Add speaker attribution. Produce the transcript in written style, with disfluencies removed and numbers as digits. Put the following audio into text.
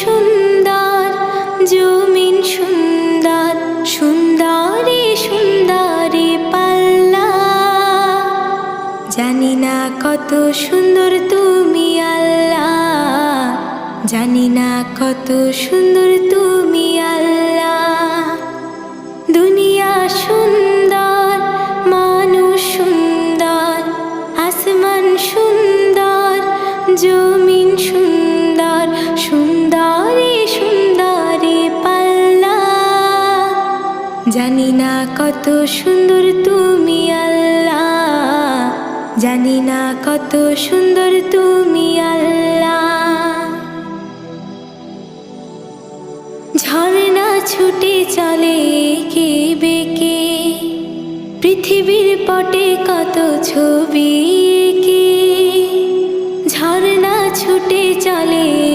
Speaker 1: সুন্দর, জমিন সুন্দর, সুন্দরী সুন্দরী পাল্লা। জানি না কত সুন্দর তুমি আল্লাহ, জানি না কত সুন্দর তুমি আল্লাহ। দুনিয়া সুন্দর, মানুষ সুন্দর, আসমান সুন্দর, জমিন সুন্দর, সুন্দরী সুন্দরী পাল্লা। জানি না কত সুন্দর তুমি আল্লাহ, জানি না কত সুন্দর তুমি আল্লাহ। ঝর্ণা ছুটে চলে কে বেঁকে, পৃথিবীর পটে কত ছবি এঁকে। ঝর্ণা ছুটে চলে